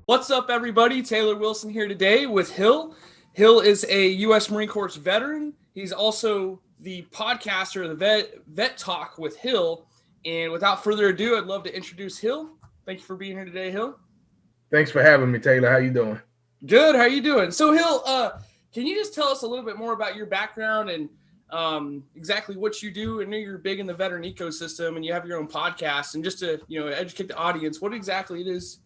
What's up, everybody? Taylor Wilson here today with Hill. Hill is a U.S. Marine Corps veteran. He's also the podcaster of the Vet Talk with Hill. And without further ado, I'd love to introduce Hill. Thank you for being here today, Hill. Thanks for having me, Taylor. How you doing? Good. How you doing? So, Hill, can you just tell us a little bit more about your background and exactly what you do? I know you're big in the veteran ecosystem and you have your own podcast. And just to educate the audience, what exactly it is.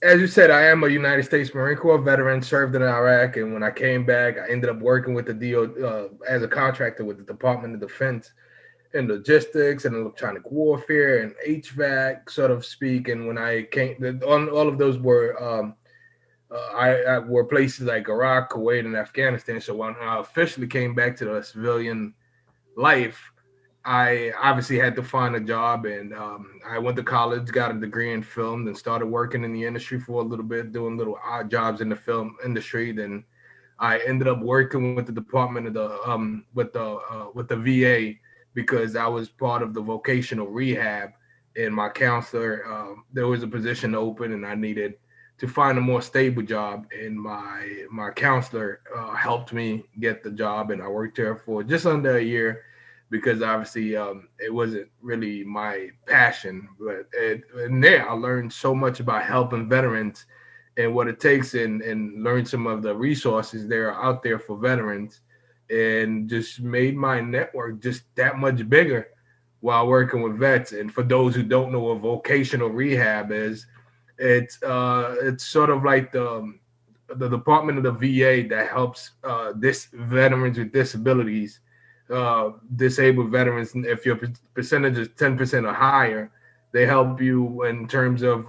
As you said, I am a United States Marine Corps veteran, served in Iraq, and when I came back, I ended up working with the DO as a contractor with the Department of Defense in logistics and electronic warfare and HVAC, sort of speak. And when I came, all of those were I were places like Iraq, Kuwait, and Afghanistan. So when I officially came back to the civilian life, I obviously had to find a job, and I went to college, got a degree in film, and started working in the industry for a little bit, doing little odd jobs in the film industry. Then I ended up working with the Department of the with the VA because I was part of the vocational rehab, and my counselor there was a position open, and I needed to find a more stable job, and my counselor helped me get the job, and I worked there for just under a year because obviously it wasn't really my passion. But and there I learned so much about helping veterans and what it takes, and learned some of the resources that are out there for veterans, and just made my network just that much bigger while working with vets. And for those who don't know what vocational rehab is, it's sort of like the Department of the VA that helps this veterans with disabilities, disabled veterans. If your percentage is 10% or higher, they help you in terms of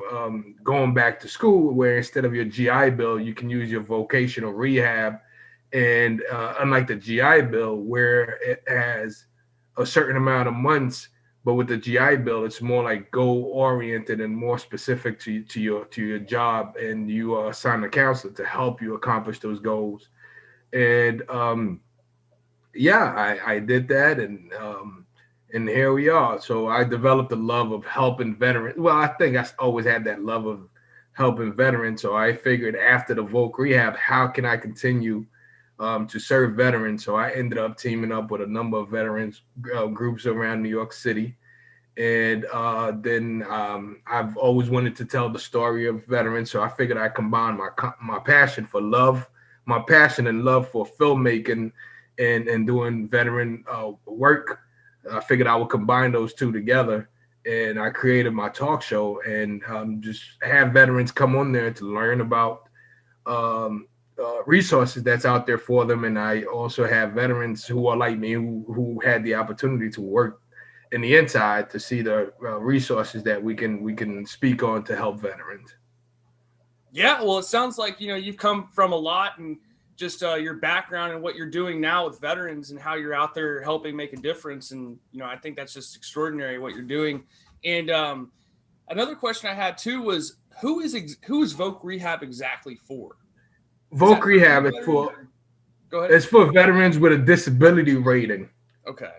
going back to school, where instead of your GI Bill, you can use your vocational rehab. And unlike the GI Bill, where it has a certain amount of months, but with the GI Bill, it's more like goal oriented and more specific to your job, and you are assigned a counselor to help you accomplish those goals. And yeah, I did that, and here we are. So I developed a love of helping veterans. Well, I think I always had that love of helping veterans. So I figured after the Voc Rehab, how can I continue to serve veterans? So I ended up teaming up with a number of veterans groups around New York City. And then I've always wanted to tell the story of veterans. So I figured I combined my passion for love, my passion and love for filmmaking and doing veteran work. I figured I would combine those two together, and I created my talk show, and just have veterans come on there to learn about resources that's out there for them. And I also have veterans who are like me, who had the opportunity to work in the inside to see the resources that we can speak on to help veterans. Yeah, well, it sounds like you've come from a lot, and just your background and what you're doing now with veterans and how you're out there helping make a difference. And I think that's just extraordinary what you're doing. And another question I had too was who is Voc Rehab exactly for? Voc Rehab is for Go ahead. It's for veterans with a disability rating. Okay.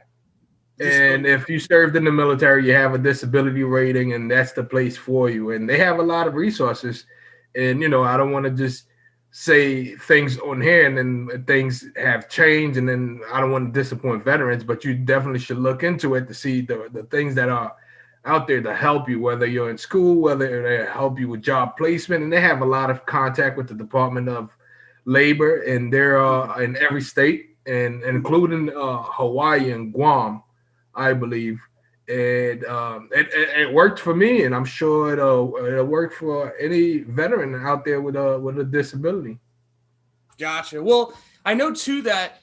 And if you served in the military, you have a disability rating, and that's the place for you. And they have a lot of resources. And I don't want to just say things on here and then things have changed, and then I don't want to disappoint veterans, but you definitely should look into it to see the things that are out there to help you, whether you're in school, whether they help you with job placement. And they have a lot of contact with the Department of Labor, and they're in every state, and including Hawaii and Guam, I believe. And it worked for me, and I'm sure it'll work for any veteran out there with a disability. Gotcha. Well, I know too that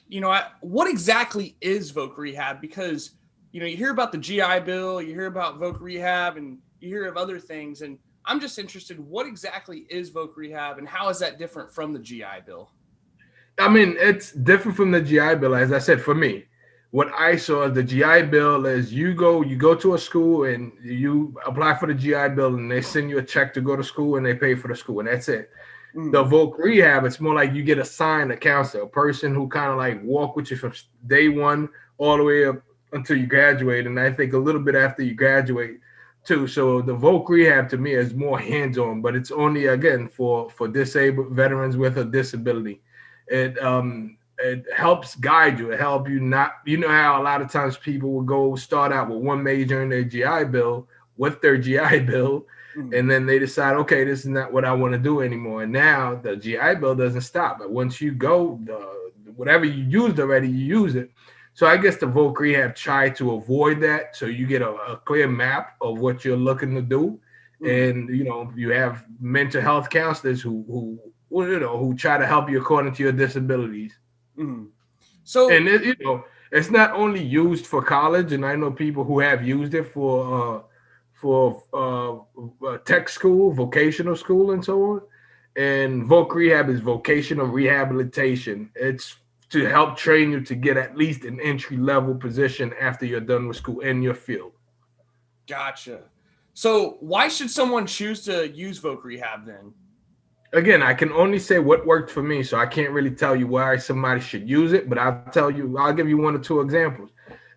what exactly is Voc Rehab, because you hear about the GI Bill, you hear about Voc Rehab, and you hear of other things, and I'm just interested, what exactly is Voc Rehab, and how is that different from the GI Bill? I mean, it's different from the GI Bill. As I said, for me, what I saw as the GI Bill is you go to a school and you apply for the GI Bill, and they send you a check to go to school, and they pay for the school, and that's it. The Voc Rehab, it's more like you get assigned a counselor, a person who kind of like walk with you from day one all the way up until you graduate. And I think a little bit after you graduate, too. So the Voc Rehab to me is more hands-on, but it's only again for disabled veterans with a disability. It helps guide you. It help you not. You know how a lot of times people will go start out with one major in their GI Bill with their GI Bill, and then they decide, okay, this is not what I want to do anymore. And now the GI Bill doesn't stop. But once you go, whatever you used already, you use it. So I guess the Voc Rehab try to avoid that, so you get a clear map of what you're looking to do, and you have mental health counselors who try to help you according to your disabilities. So, and it's not only used for college, and I know people who have used it for tech school, vocational school, and so on. And Voc Rehab is vocational rehabilitation. It's to help train you to get at least an entry level position after you're done with school in your field. Gotcha. So why should someone choose to use Voc Rehab then? Again, I can only say what worked for me, so I can't really tell you why somebody should use it, but I'll give you one or two examples.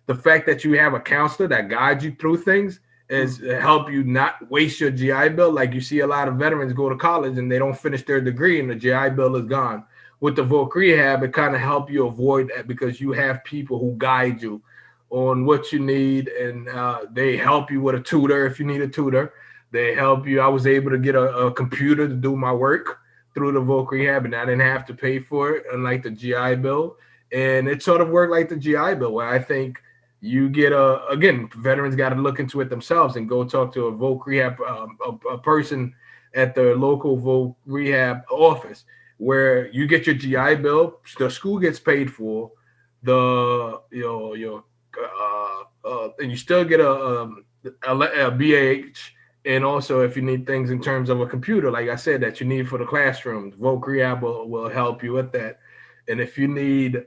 The fact that you have a counselor that guides you through things is help you not waste your GI Bill. Like you see a lot of veterans go to college and they don't finish their degree and the GI Bill is gone. With the Voc Rehab, it kind of help you avoid that because you have people who guide you on what you need, and they help you with a tutor if you need a tutor. They help you. I was able to get a computer to do my work through the Voc Rehab, and I didn't have to pay for it, unlike the GI Bill. And it sort of worked like the GI Bill, where I think you get again, veterans got to look into it themselves and go talk to a Voc Rehab, a person at the local Voc Rehab office, where you get your GI Bill, the school gets paid for, and you still get a BAH. And also, if you need things in terms of a computer, like I said, that you need for the classrooms, Voc Rehab will help you with that. And if you need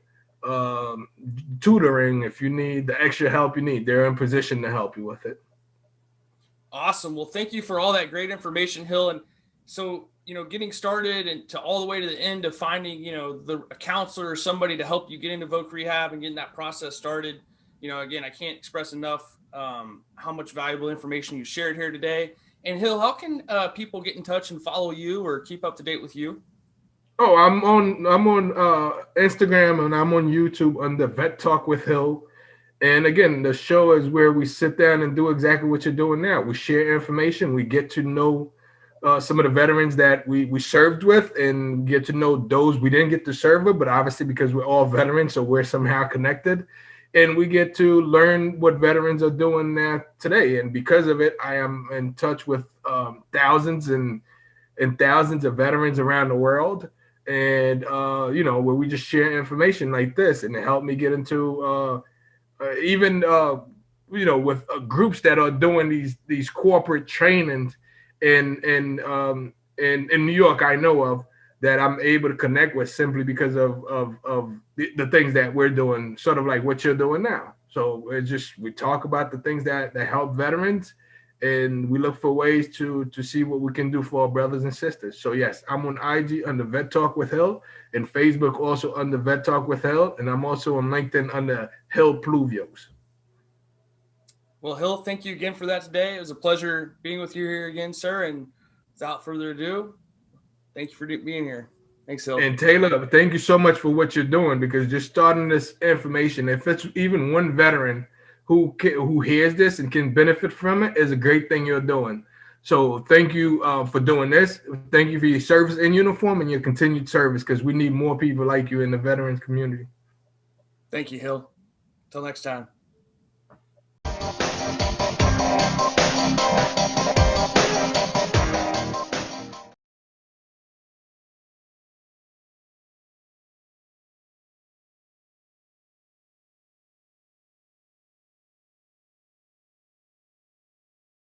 tutoring, if you need the extra help you need, they're in position to help you with it. Awesome. Well, thank you for all that great information, Hill. And so, getting started and to all the way to the end of finding, a counselor or somebody to help you get into Voc Rehab and getting that process started. Again, I can't express enough how much valuable information you shared here today. And Hill, how can people get in touch and follow you or keep up to date with you? Oh, I'm on Instagram and I'm on YouTube under Vet Talk with Hill. And again, the show is where we sit down and do exactly what you're doing now. We share information. We get to know some of the veterans that we served with, and get to know those we didn't get to serve with, but obviously because we're all veterans, so we're somehow connected. And we get to learn what veterans are doing now today. And because of it, I am in touch with thousands and thousands of veterans around the world. And, where we just share information like this, and it helped me get into with groups that are doing these corporate trainings in New York, I know of, that I'm able to connect with simply because of the things that we're doing, sort of like what you're doing now. So it's just, we talk about the things that help veterans, and we look for ways to see what we can do for our brothers and sisters. So yes, I'm on IG under Vet Talk with Hill, and Facebook also under Vet Talk with Hill, and I'm also on LinkedIn under Hill Pluviose. Well, Hill, thank you again for that today. It was a pleasure being with you here again, sir. And without further ado, thank you for being here. Thanks, Hill. And Taylor, thank you so much for what you're doing, because just starting this information, if it's even one veteran who hears this and can benefit from it, is a great thing you're doing. So thank you for doing this. Thank you for your service in uniform and your continued service, because we need more people like you in the veterans community. Thank you, Hill. Until next time.